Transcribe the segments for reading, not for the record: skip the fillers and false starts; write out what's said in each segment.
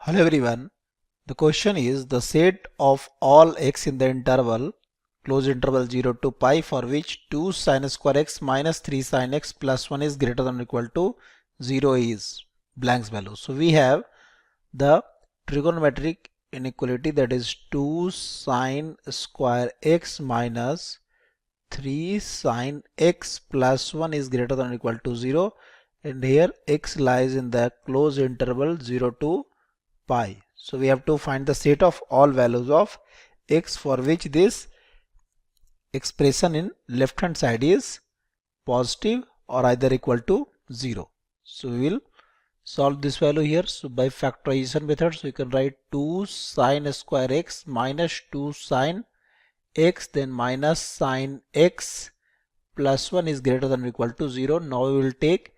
Hello everyone. The question is the set of all x in the interval close interval 0 to pi for which 2 sin square x minus 3 sin x plus 1 is greater than or equal to 0 is blank's value. So we have the trigonometric inequality, that is 2 sin square x minus 3 sin x plus 1 is greater than or equal to 0, and here x lies in the closed interval 0 to pi. So we have to find the set of all values of x for which this expression in left hand side is positive or either equal to 0. So we will solve this value here. So by factorization method, so you can write 2 sin square x minus 2 sin x, then minus sin x plus 1 is greater than or equal to 0. Now we will take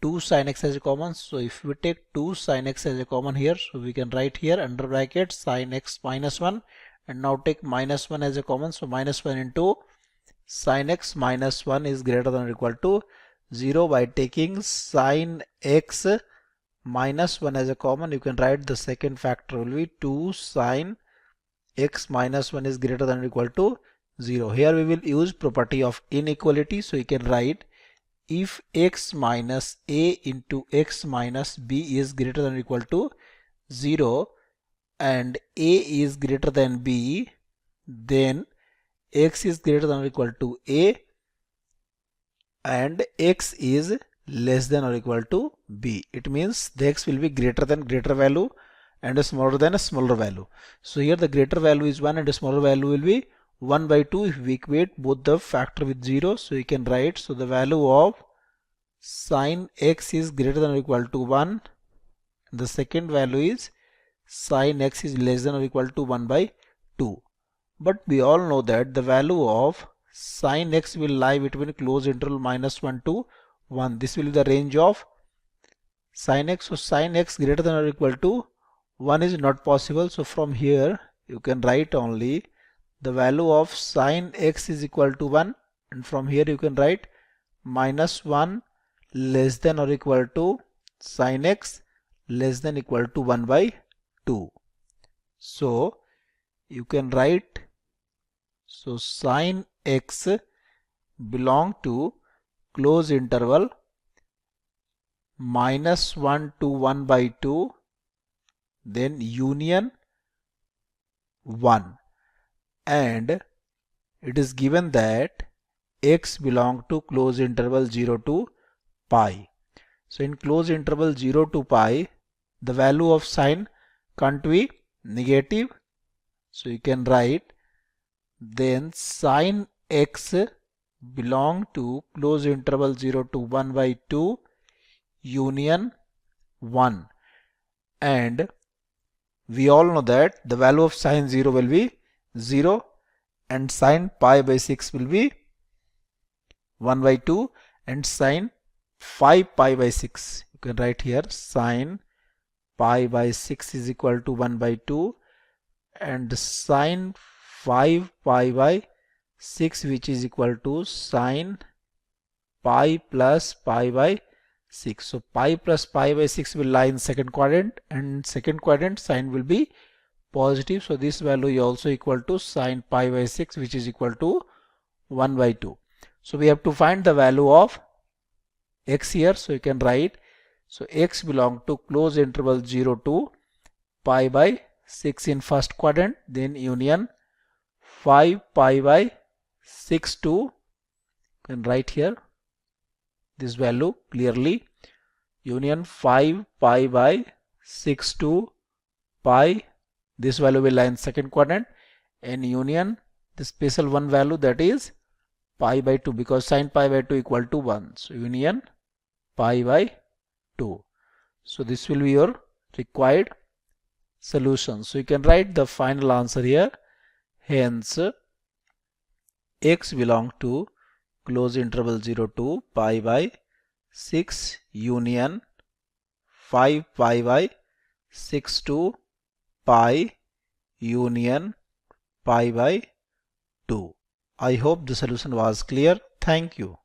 2 sin x as a common. So if we take 2 sin x as a common here, so we can write here under bracket sin x minus 1, and now take minus 1 as a common. So minus 1 into sin x minus 1 is greater than or equal to 0. By taking sin x minus 1 as a common, you can write the second factor will be 2 sin x minus 1 is greater than or equal to 0. Here we will use property of inequality. So you can write if x minus a into x minus b is greater than or equal to 0 and a is greater than b, then x is greater than or equal to a and x is less than or equal to b. It means the x will be greater than greater value and smaller than a smaller value. So here the greater value is 1 and the smaller value will be 1 by 2 if we equate both the factor with 0. So you can write, so the value of sin x is greater than or equal to 1. The second value is sin x is less than or equal to 1 by 2. But we all know that the value of sin x will lie between closed interval minus 1 to 1. This will be the range of sin x. So sin x greater than or equal to 1 is not possible. So from here you can write only the value of sin x is equal to 1, and from here you can write minus 1 less than or equal to sin x less than equal to 1 by 2. So you can write, so sin x belong to closed interval minus 1 to 1 by 2, then union 1, and it is given that x belong to closed interval 0 to pi. So in closed interval 0 to pi, the value of sin can't be negative. So you can write then sin x belong to closed interval 0 to 1 by 2 union 1, and we all know that the value of sin 0 will be 0 and sin pi by 6 will be 1 by 2 and sin 5 pi by 6. You can write here sin pi by 6 is equal to 1 by 2 and sin 5 pi by 6, which is equal to sin pi plus pi by 6. So pi plus pi by 6 will lie in second quadrant, and second quadrant sign will be positive. So this value is also equal to sin pi by 6, which is equal to 1 by 2. So we have to find the value of x here. So you can write, so x belong to closed interval 0 to pi by 6 in first quadrant, then union 5 pi by 6 to, you can write here this value clearly, union 5 pi by 6 to pi, this value will lie in second quadrant, and union the special one value, that is pi by 2, because sin pi by 2 equal to 1. So union pi by 2. So this will be your required solution. So you can write the final answer here. Hence x belong to close interval 0 to pi by 6 union 5 pi by 6 to pi union pi by 2. I hope the solution was clear. Thank you.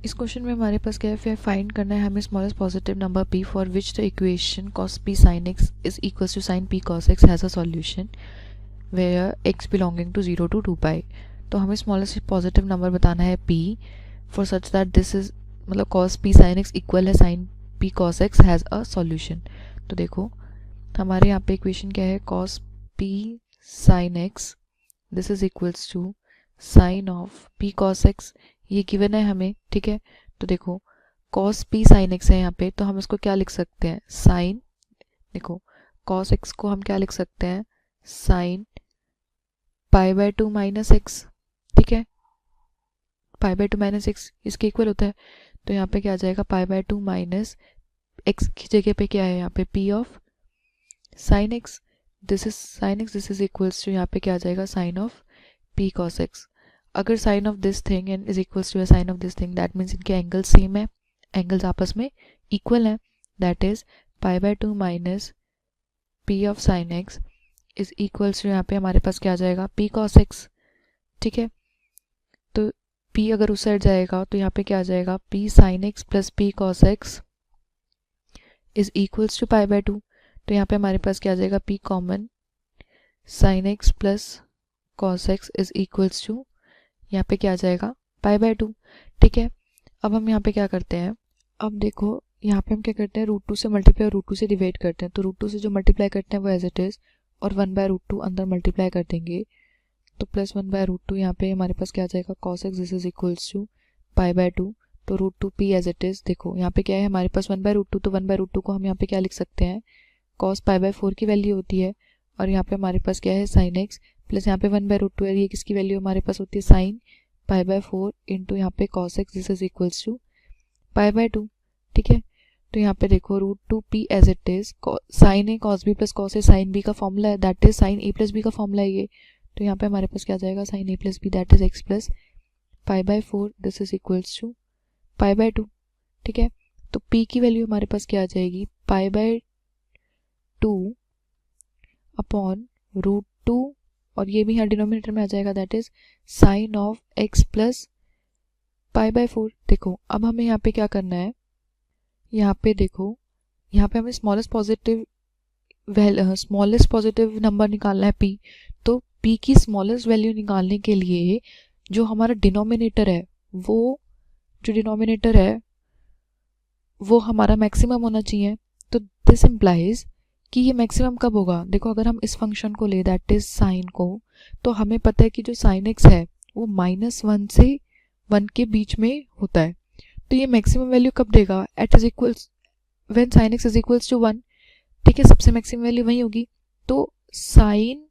इस question में हमारे पास क्या है, find करना है हमें smallest positive number p for which the equation cos p sin x is equals to sin p cos x has a solution where x belonging to 0 to 2 pi. तो हमें स्मॉलेस्ट पॉजिटिव नंबर बताना है p for such that this is मतलब cos p sin x equal है sin p cos x has a solution. तो देखो हमारे यहाँ पे इक्वेशन क्या है, cos p sin x this is equals to sine of p cos x, ये गिवन है हमें, ठीक है। तो देखो cos p sin x है यहाँ पे, तो हम इसको क्या लिख सकते हैं, साइन, देखो cos x को हम क्या लिख सकते हैं, sine pi by 2 minus x, ठीक है। पाई बाय 2 माइनस एक्स इसके इक्वल होता है, तो यहाँ पे क्या आ जाएगा, पाई बाय 2 माइनस एक्स की जगह पे क्या है यहाँ पे p of sine x, this is sine x, this is equals to यहाँ पे क्या आ जाएगा, sine of p cos x। अगर sine of this thing and is equals to sine of this thing, that means इनके angle same है, angles आपस में इक्वल है, that is pi by 2 minus p of sine x is equals to यहाँ पे हमारे पास क्या आ जाएगा, p cos x, ठीक है। तो p अगर उस साइड जाएगा तो यहाँ पे क्या आ जाएगा, p sin x plus p cos x is equals to pi by 2। तो यहाँ पे हमारे पास क्या आ जाएगा, p common sin x plus cos x is equals to यहाँ पे क्या आ जाएगा, पाई बाय 2, ठीक है। अब हम यहाँ पे क्या करते हैं, अब देखो यहाँ पे हम क्या करते हैं, √2 से मल्टीप्लाई और √2 से डिवाइड करते हैं। तो √2 से जो मल्टीप्लाई करते हैं वो एज इट इज़, और 1 बाय √2 अंदर मल्टीप्लाई कर देंगे, तो प्लस 1 बाय √2 यहाँ पे हमारे पास क्या आ जाएगा, cos x this is equals to pi by 2। तो √2 p एज इट इज़, देखो यहाँ पे क्या है हमारे पास 1 बाय √2, तो 1 बाय √2 को हम यहाँ पे क्या लिख सकते हैं, cos पाई बाय 4 की वैल्यू होती है, और यहाँ पे हमारे पास क्या है sin x, प्लस यहाँ पे 1 बाय √2 है, ये किसकी वैल्यू हमारे पास होती है, साइन पाई बाय 4 इंटू यहाँ पे cos x this is equals to pi by 2, ठीक है। तो यहाँ पे देखो √2 p as it is, sine a cos b plus cos a sine b का फॉर्मूला है, that is sine a plus b का फॉर्मूला है ये। तो यहाँ पे हमारे पास क्या आ जाएगा, sine a plus b that is x plus pi by 4 this is equals to pi by 2, ठीक है। तो p की वैल्यू हमारे पास क्या आ जाएगी, पाई बाय 2 अपॉन √2, और ये भी यहाँ डिनोमिनेटर में आ जाएगा, that is sine of x plus pi by 4। देखो अब हमें यहाँ पे क्या करना है, यहाँ पे देखो यहाँ पे हमें स्मॉलेस्ट पॉजिटिव नंबर निकालना है p। तो p की स्मॉलेस्ट वैल्यू निकालने के लिए जो हमारा डिनोमिनेटर है, वो जो डिनोमिनेटर है वो हमारा मैक्सिमम होना चाहिए। तो दिस इम्प्लाइज कि ये मैक्सिमम कब होगा, देखो अगर हम इस फंक्शन को ले, दैट इज साइन को, तो हमें पता है कि जो साइन एक्स है वो -1 से 1 के बीच में होता है। तो ये मैक्सिमम वैल्यू कब देगा, it is equals when sine x is equals to 1, ठीक है, सबसे मैक्सिमम वैल्यू वही होगी। तो साइन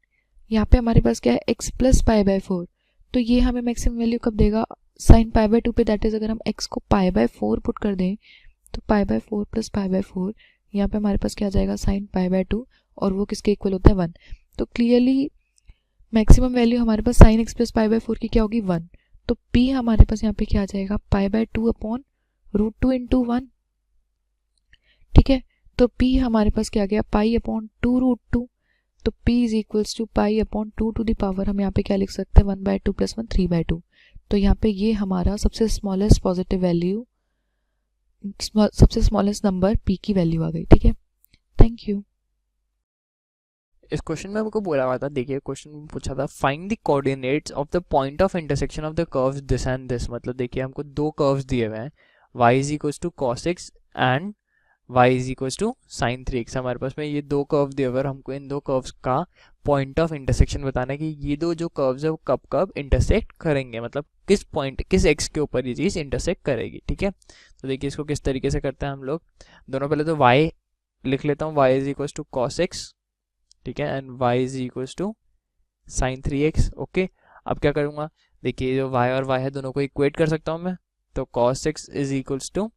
यहाँ पे हमारे पास क्या है, x प्लस पाई बाय 4, तो ये हमें मैक्सिमम वैल्यू कब देगा, साइन पाई बाय 2 पे, दैट इज अगर हम x को पाई बाय 4 पुट कर दें, तो पाई बाय 4 प्लस पाई बाय 4, यहाँ पे हमारे पास क्या आ जाएगा, साइन पाई बाय 2, और वो किसके इक्वल होता है, 1। तो क्लियरली मैक्सिमम वैल्यू हमारे पास sine x plus pi by 4 की क्या होगी, 1। तो p हमारे पास यहाँ पे क्या आ जाएगा, पाई बाय 2 अपॉन √2 इंटू 1, ठीक है। तो p हमारे पास क्या आ गया, पाई अपॉन 2 √2, तो p is equals to pi upon 2 to the power, हम यहाँ पे क्या लिख सकते हैं, 1 बाय 2 प्लस 1 3 बाय 2। तो यहाँ पे ये हमारा सबसे स्मॉलेस्ट पॉजिटिव वैल्यू, सबसे स्मॉलेस्ट नंबर p की वैल्यू आ गई, ठीक है। Thank you. इस क्वेश्चन में हमको बोला हुआ था, देखिए क्वेश्चन में पूछा था find the coordinates of the point of intersection of the curves this and this. मतलब देखिए हमको दो कर्व्स दिए हुए हैं, y is equals to cos x and y is equals to sin 3x। हमारे पास में ये दो कर्व दिए हुए, हमको इन दो कर्व्स का पॉइंट ऑफ इंटरसेक्शन बताना है कि ये दो जो कर्व्स है वो कब कब इंटरसेक्ट करेंगे, मतलब किस पॉइंट किस x के ऊपर ये चीज़ इंटरसेक्ट करेगी, ठीक है। तो देखिए इसको किस तरीके से करते हैं हम लोग, दोनों पहले तो y लिख लेता हूँ, y is equals to cos x, ठीक है, and y is equals to sin 3x, okay. अब क्या करूँगा, देखिए जो y और y है दोनों को इक्वेट कर सकता हूँ मैं, तो cos x is equals to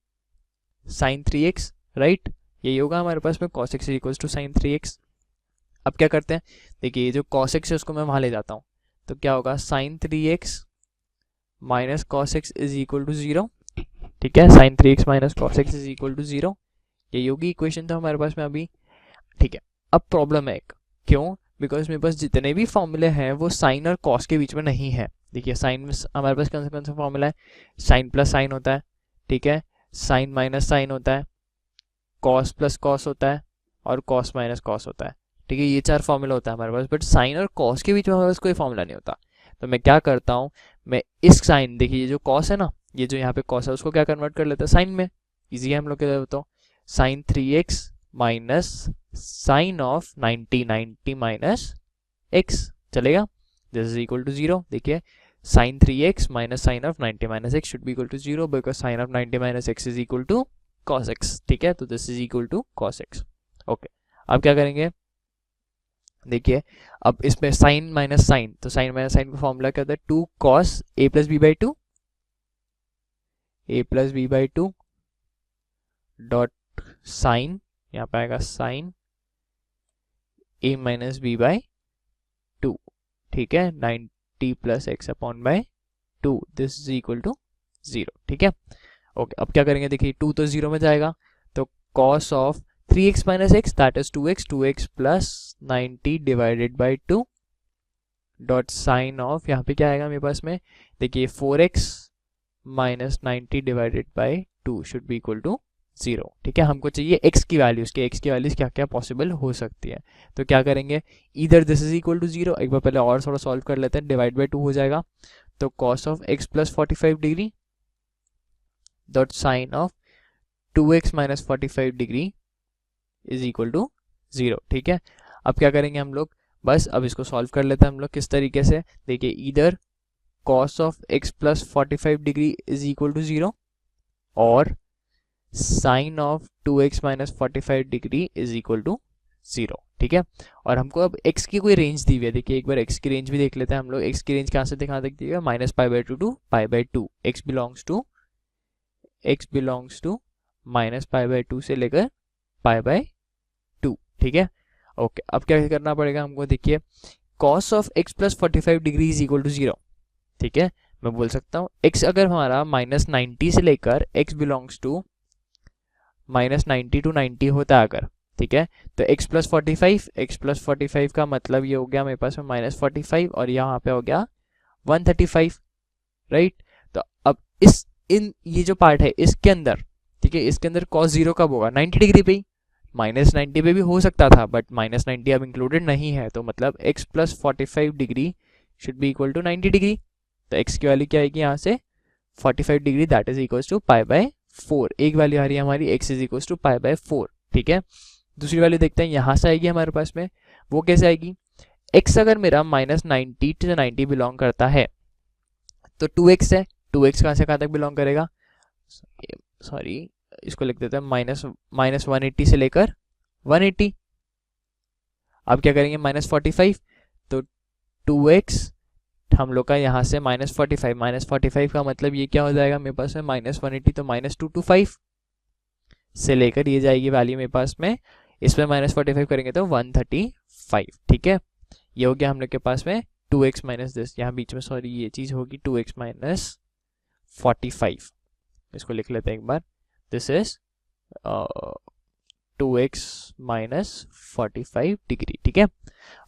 sin 3x, right, यही होगा हमारे पास में, cos x is equals to sin 3x। अब क्या करते हैं, देखिए ये जो cos x है उसको मैं वहाँ ले जाता हूँ, तो क्या होगा, sin 3x minus cos x is equal to 0, ठीक है, sin 3x minus cos x is equal to 0, यही होगी इक्वेशन था हमारे पास में अभी, ठीक है। अब प्रॉब्लम है एक, क्यों, बिकॉज मेरे पास जितने भी फॉर्मूले हैं वो साइन और कॉस के बीच में नहीं है। देखिए साइन में हमारे पास कौन सा फॉर्मूला है, साइन प्लस साइन होता है, ठीक है, साइन माइनस साइन होता है, कॉस प्लस कॉस होता है और कॉस माइनस कॉस होता है, ठीक है, ये 4 फॉर्मूला होता है हमारे पास, बट साइन और कॉस के बीच में हमारे पास कोई फॉर्मूला नहीं होता। तो मैं क्या करता हूँ, मैं इस साइन, देखिए ये जो कॉस है ना, ये जो यहाँ पे कॉस है उसको क्या कन्वर्ट कर लेते हैं साइन में, इजी है हम लोग के लिए बताओ, sine 3x minus sine of 90 minus x चलेगा, दिस इज इक्वल टू 0। देखिए sine 3x minus sine of 90 minus x should be equal to 0 because sine of 90 minus x is equal to cos x, ठीक है, तो this is equal to cos x। Okay, अब क्या करेंगे, देखिए अब इसमें साइन माइनस साइन, तो साइन माइनस साइन का फॉर्मूला क्या होता है, 2 cos a plus b by 2, a plus b by 2 dot sine, यहाँ पे आएगा sine a minus b by 2, ठीक है, 90 plus x upon by 2, this is equal to 0, ठीक है। ओके, अब क्या करेंगे, देखिए 2 तो 0 में जाएगा, तो cos of 3x minus x that is 2x plus 90 divided by 2 dot sine of, यहाँ पे क्या आएगा मेरे पास में, देखिए 4x minus 90 divided by 2 should be equal to 0, ठीक है। हमको चाहिए x की वैल्यूज के, x की वैल्यूज क्या क्या पॉसिबल हो सकती है, तो क्या करेंगे, इधर दिस इज इक्वल टू 0, एक बार पहले और थोड़ा सॉल्व कर लेते हैं, डिवाइड बाई 2 हो जाएगा, तो cos of x plus 45 degree dot sine of 2x minus 45 degree is equal to 0, ठीक है। अब क्या करेंगे हम लोग, बस अब इसको सॉल्व कर लेते हैं हम लोग किस तरीके से, देखिए इधर cos of x plus 45 degree is equal to 0 और sine of 2x minus 45 degree is equal to 0, ठीक है। और हमको अब x की कोई रेंज दी हुई है, देखिए एक बार x की रेंज भी देख लेते हैं हम लोग, x की रेंज कहाँ से कहाँ तक दी हुई है, minus pi by 2 to pi by 2, x belongs to minus pi by 2 से लेकर पाई बाई 2, ठीक है। ओके, अब क्या करना पड़ेगा हमको, देखिए cos of x plus 45 degree is equal to 0, ठीक है। मैं बोल सकता हूँ x अगर हमारा माइनस 90 से लेकर x belongs to minus 90 to 90 होता है अगर, ठीक है, तो x प्लस 45 का मतलब ये हो गया मेरे पास में माइनस 45 और यहाँ पे हो गया 135, राइट। तो अब ये जो पार्ट है इसके अंदर, ठीक है, इसके अंदर cos 0 कब होगा, 90 डिग्री पे ही, माइनस 90 पे भी हो सकता था बट माइनस 90 अब इंक्लूडेड नहीं है, तो मतलब x plus 45 degree should be equal to 90 degree, तो x की वैल्यू क्या आएगी यहाँ से 45 degree that is equal to pi by 4, एक वैल्यू आ रही है हमारी x is equal to pi by 4, ठीक है। दूसरी वैल्यू देखते हैं, यहाँ से आएगी हमारे पास में, वो कैसे आएगी, x अगर मेरा माइनस 90 टू 90 बिलोंग करता है तो 2x है, 2x कहाँ से कहाँ तक बिलोंग करेगा, सॉरी इसको लिख देते हैं माइनस 180 से लेकर 180। अब क्या करेंगे माइनस 45, तो 2x हम लोग का यहाँ से माइनस 45 का मतलब ये क्या हो जाएगा मेरे पास में माइनस 180, तो माइनस 225 से लेकर ये जाएगी वैल्यू मेरे पास में, इसमें माइनस 45 करेंगे तो 135, ठीक है। ये हो गया हम लोग के पास में 2x माइनस दिस, यहाँ बीच में सॉरी ये चीज़ होगी 2x माइनस 45, इसको लिख लेते हैं एक बार, this is 2x minus 45 degree, ठीक है।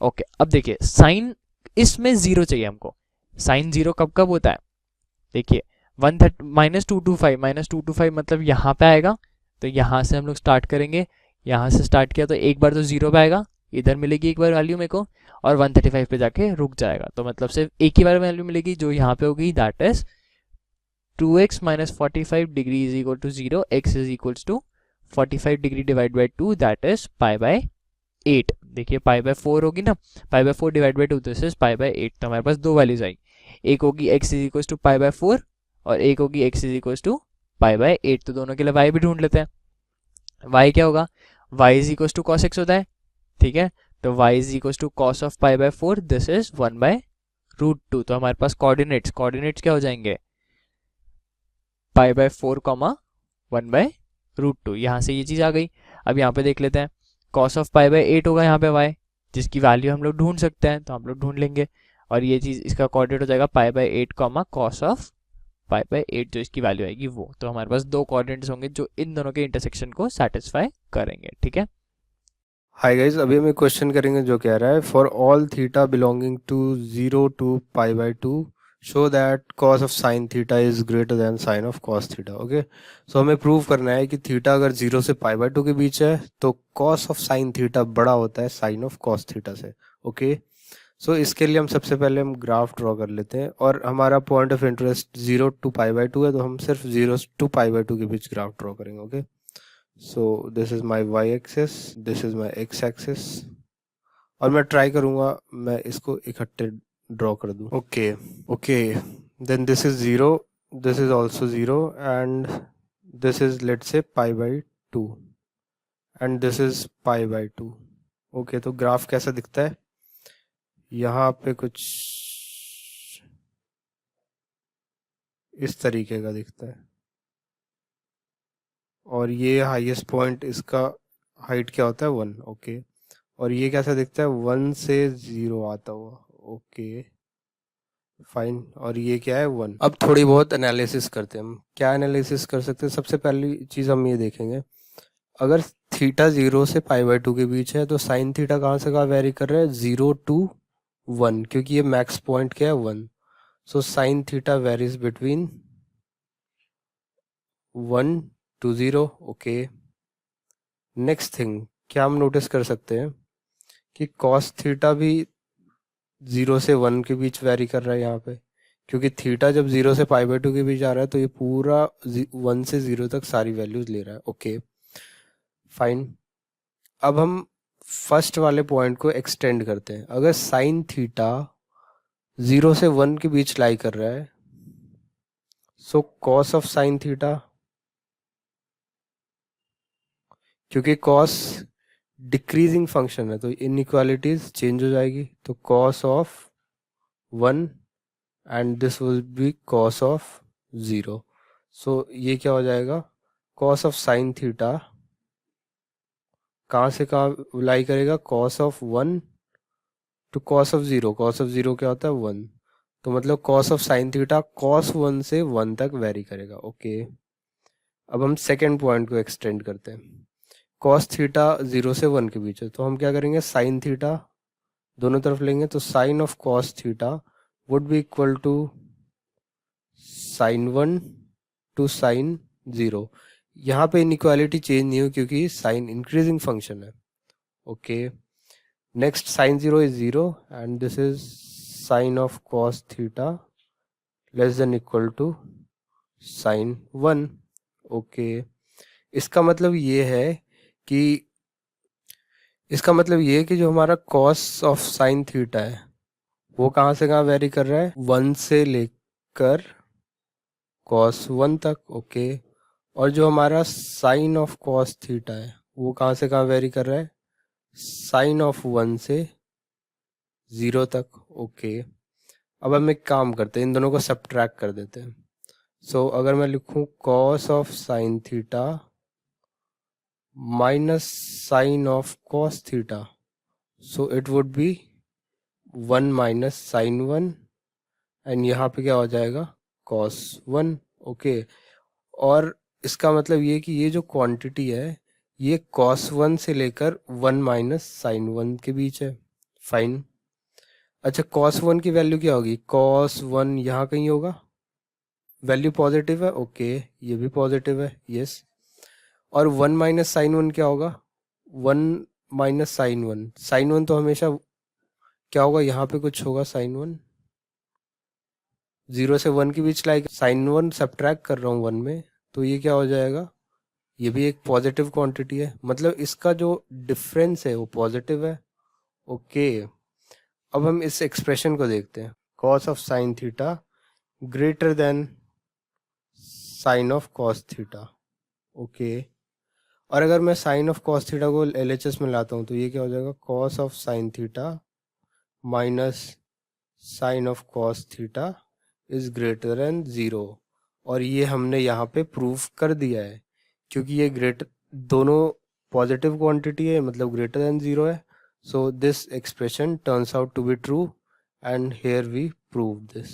ओके, अब देखिए साइन इसमें 0 चाहिए हमको, साइन 0 कब कब होता है, देखिए माइनस 225 मतलब यहाँ पे आएगा, तो यहाँ से हम लोग स्टार्ट करेंगे, यहाँ से स्टार्ट किया तो एक बार तो 0 पे आएगा, इधर मिलेगी एक बार वैल्यू मेरे को और 135 पे जाके रुक जाएगा, तो मतलब सिर्फ एक ही बार वैल्यू मिलेगी जो यहाँ पे होगी, that is 2x minus 45 degree is equal to 0, x is equal to 45 degree divide by 2 that is pi by 8, देखिए पाई बाय 4 होगी ना, pi by 4 divide by 2 this is pi by 8, तो हमारे पास दो वैल्यूज आई, एक होगी x is equal to pi by 4 और एक होगी x is equal to pi by 8, तो दोनों के लिए y भी ढूंढ लेते हैं, y क्या होगा, y is equal to cos x होता है, ठीक है, तो y is equal to cos of pi by 4 this is 1 by root 2, तो हमारे पास कोऑर्डिनेट्स क्या हो जाएंगे, pi by 4 comma 1 by root 2, यहाँ से ये चीज़ आ गई। अब यहाँ पे देख लेते हैं cos ऑफ पाई बाय 8 होगा यहाँ पे y, जिसकी वैल्यू हम लोग ढूंढ सकते हैं, तो हम लोग ढूंढ लेंगे, और ये चीज़ इसका कोऑर्डिनेट हो जाएगा पाई by 8 comma cos of pi by 8 जो इसकी वैल्यू आएगी वो, तो हमारे पास दो कोऑर्डिनेट्स होंगे जो इन दोनों के इंटरसेक्शन को सेटिस्फाई करेंगे, ठीक है। हाय गाइज, अभी हम एक क्वेश्चन करेंगे जो कह रहा है for all theta belonging to 0 to pi by 2 show that cos of sin theta is greater than sin of cos theta. Okay, so हमें प्रूव करना है कि थीटा अगर 0 से पाई बाय 2 के बीच है तो cos of sin theta बड़ा होता है sin of cos theta से. ओके, सो इसके लिए हम सबसे पहले हम ग्राफ ड्रॉ कर लेते हैं और हमारा point of interest 0 to pi by 2 है, तो हम सिर्फ 0 टू पाई बाय 2 के बीच ग्राफ ड्रॉ करेंगे. Okay, so this is my y axis, this is my x axis, और मैं ट्राई करूंगा मैं इसको इकट्ठे ड्रॉ कर दूं. Okay, then this is 0, this is also 0, and this is let's say pi by 2, and this is pi by 2. Okay, तो graph कैसा दिखता है? यहाँ पे कुछ इस तरीके का दिखता है, और ये हाईएस्ट पॉइंट, इसका हाइट क्या होता है 1. ओके, और ये कैसा दिखता है 1 से 0 आता हुआ. ओके फाइन, और ये क्या है 1. अब थोड़ी बहुत एनालिसिस करते हैं. हम क्या एनालिसिस कर सकते हैं? सबसे पहली चीज़ हम ये देखेंगे, अगर थीटा 0 से पाई बाय 2 के बीच है तो साइन थीटा कहाँ से कहाँ वेरी कर रहा है? 0 टू 1, क्योंकि ये मैक्स पॉइंट क्या है 1. So sine theta varies between 1 to 0. Okay, next thing क्या हम नोटिस कर सकते हैं कि कॉस थीटा भी 0 से 1 के बीच वेरी कर रहा है यहाँ पे, क्योंकि थीटा जब 0 से पाई बाय 2 के बीच आ रहा है तो ये पूरा 1 से 0 तक सारी वैल्यूज ले रहा है. ओके फाइन, अब हम फर्स्ट वाले पॉइंट को एक्सटेंड करते हैं. अगर साइन थीटा 0 से 1 के बीच लाई कर रहा है, so cos of sine theta, क्योंकि कॉस डिक्रीजिंग फंक्शन है तो इनइक्वालिटीज चेंज हो जाएगी, तो cos of 1 and this will be cos of 0. सो ये क्या हो जाएगा? कॉस ऑफ साइन थीटा कहाँ से कहाँ लाई करेगा? Cos of 1 to cos of 0. Cos of 0 क्या होता है 1, तो मतलब cos of sine theta cos 1 से 1 तक वेरी करेगा. ओके, अब हम सेकेंड पॉइंट को एक्सटेंड करते हैं. कॉस थीटा 0 से 1 के बीच है, तो हम क्या करेंगे? साइन थीटा दोनों तरफ लेंगे, तो sine of cos theta would be equal to sine 1 to sine 0. यहाँ पे इनइक्वालिटी चेंज नहीं हो क्योंकि साइन इंक्रीजिंग फंक्शन है. Okay, next sine 0 is 0 and this is sine of cos theta less than equal to sine 1. Okay, इसका मतलब ये है कि जो हमारा कॉस ऑफ साइन थीटा है वो कहाँ से कहाँ वेरी कर रहा है? 1 से लेकर कॉस 1 तक. ओके, और जो हमारा साइन ऑफ कॉस थीटा है वो कहाँ से कहाँ वेरी कर रहा है? साइन ऑफ 1 से 0 तक. ओके, अब हम एक काम करते हैं, इन दोनों को सब्ट्रैक्ट कर देते हैं. सो अगर मैं लिखूं cos of sine theta minus sine of cos theta, so it would be 1 minus sine 1, and यहाँ पे क्या हो जाएगा? कॉस 1. ओके, और इसका मतलब ये कि ये जो क्वांटिटी है ये कॉस 1 से लेकर 1 माइनस साइन 1 के बीच है. फाइन, अच्छा कॉस 1 की वैल्यू क्या होगी? कॉस 1 यहाँ कहीं होगा, वैल्यू पॉजिटिव है. ओके, ये भी पॉजिटिव है, यस. और 1 माइनस साइन 1 क्या होगा? 1 माइनस साइन 1, साइन 1 तो हमेशा क्या होगा? यहाँ पे कुछ होगा साइन 1. 0 से 1 के बीच लाइक साइन 1 सब्ट्रैक्ट कर रहा हूँ 1 में, तो ये क्या हो जाएगा? ये भी एक पॉजिटिव क्वांटिटी है, मतलब इसका जो डिफरेंस है वो पॉजिटिव है. ओके, अब हम इस एक्सप्रेशन को देखते हैं. Cos of sine theta greater than sine of cos theta. Okay, और अगर मैं साइन ऑफ कॉस थीटा को LHS में लाता हूँ तो ये क्या हो जाएगा? Cos of sine theta minus sine of cos theta is greater than 0. और ये हमने यहाँ पे प्रूफ कर दिया है क्योंकि ये ग्रेटर, दोनों पॉजिटिव क्वांटिटी है मतलब ग्रेटर देन 0 है. So this expression turns out to be true and here we prove this.